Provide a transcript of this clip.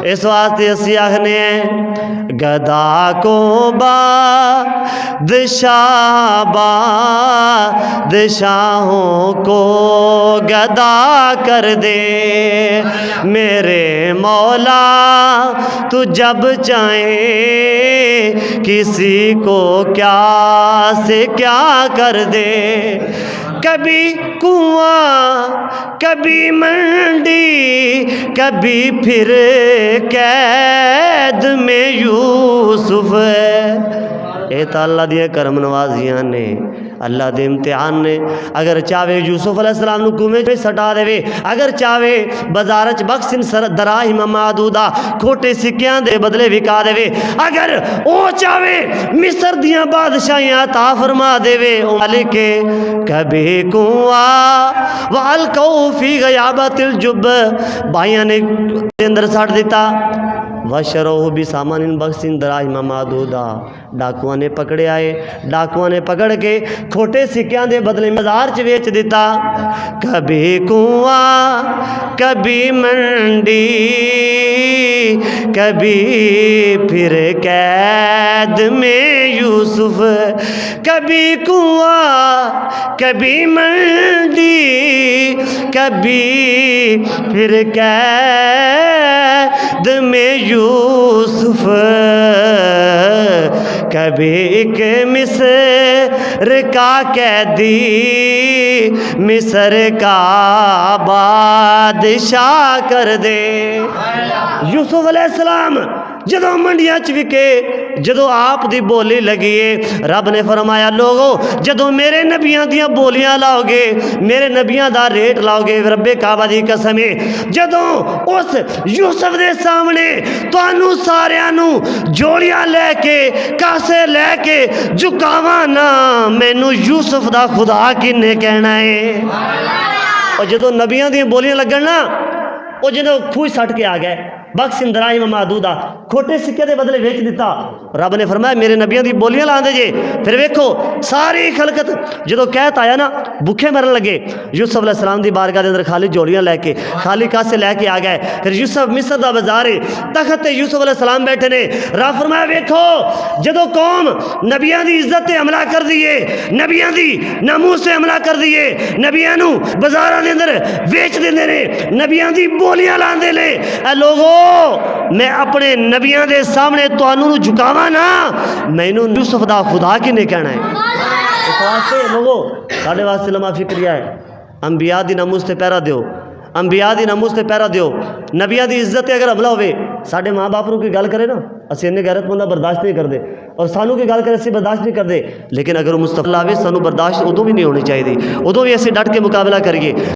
इस वास्ते असी आखने गदा को बादशाहों को गदा कर दे मेरे मौला, तू जब चाहे किसी को क्या से क्या कर दे। कभी कुआं कभी मंडी कभी फिर कैद में यूसुफ है। ये तो अल्लाह दिया करम नवाजियां ने, अल्लाह दे इम्तिहान ने। अगर चाहे यूसुफ अलैहिस्सलाम नूं कुएं च सटा देवे, अगर चाहे बाजार च बख्शिन दराहिम मादूदा खोटे सिक्कियां दे बदले विका देवे, अगर वो चाहे मिस्र दियां बादशाहियां अता फरमा देवे। मालिक कभी कुआं वाल कौफी गयाबतिल जुब भाइयों ने अंदर सट दिता। वशरोह भी सामान बख्शिन दराहिम मादूदा, डाकुआ ने पकड़े आए, डाकुआ ने पकड़ के खोटे सिक्कियां दे बदले बाजार च बेच दिता। कभी कुआं कभी मंडी कभी फिर कैद में यूसुफ, कभी कुआं कभी मंडी कभी फिर कैद में यूसुफ, कभी एक मिस्र का कैदी मिस्र का बादशाह कर दे। यूसुफ अलैहिस्सलाम जदों मंडियां च विके, जदों आप दी बोली लगी है, रब ने फरमाया लोगो जदों मेरे नबियां दियां बोलियां लाओगे, मेरे नबियां दा रेट लाओगे, रब्बे काबा दी कसम है जदों उस यूसुफ दे सामने तुहानू सारियां नू जोड़ियां लैके कासे लैके झुकावां ना, मैनू यूसुफ दा खुदा किन्ने कहना है। और जदों नबियां दियां बोलियां लगन ना, वो जदों खूह सट के आ गए, बख्शिन दराहिम मादूदा खोटे सिक्के के बदले बेच दिता। रब ने फरमाया मेरे नबियां दी बोलियां लांदे जे। फिर वेखो सारी खलकत जदों कहत आया ना भुखे मरन लगे, यूसुफ अलैहिस्सलाम दी बारगाह दे अंदर खाली जोड़ियां लैके खाली कासे लैके आ गए। फिर यूसुफ मिस्र दा बाजार है, तखत ते यूसुफ अलैहिस्सलाम बैठे ने। रब फरमाया वेखो जदों कौम नबियां दी इज्जत ते हमला कर दिए, नबियां दी नामूस से हमला कर दिए, नबियां नू बाजारां दे अंदर बेच दिंदे ने, नबियां दी बोलियां लांदे ने। ए लोगो मैं अपने नबियां दे सामने तुहानू झुकावा ना, मैनू यूसुफ दा खुदा किन्ने कहना है। इस वास्ते लोगो साडे वास्ते लम्हा फिक्रिया है, अंबिया दी नामूस ते पहरा दिओ, अंबिया दी नामूस ते पहरा दिओ। नबियां दी इज्जत अगर हमला होवे, साडे माँ बाप नू कोई गल करे ना असीं इन्ने गैरतमंद बर्दाश्त नहीं करते, और सानू कोई गल करे असीं बर्दाश्त नहीं करते, लेकिन अगर मुस्तफा आवे सानू बर्दाश्त उदों भी नहीं होनी चाहिए, उदों भी असीं डट के मुकाबला करिए।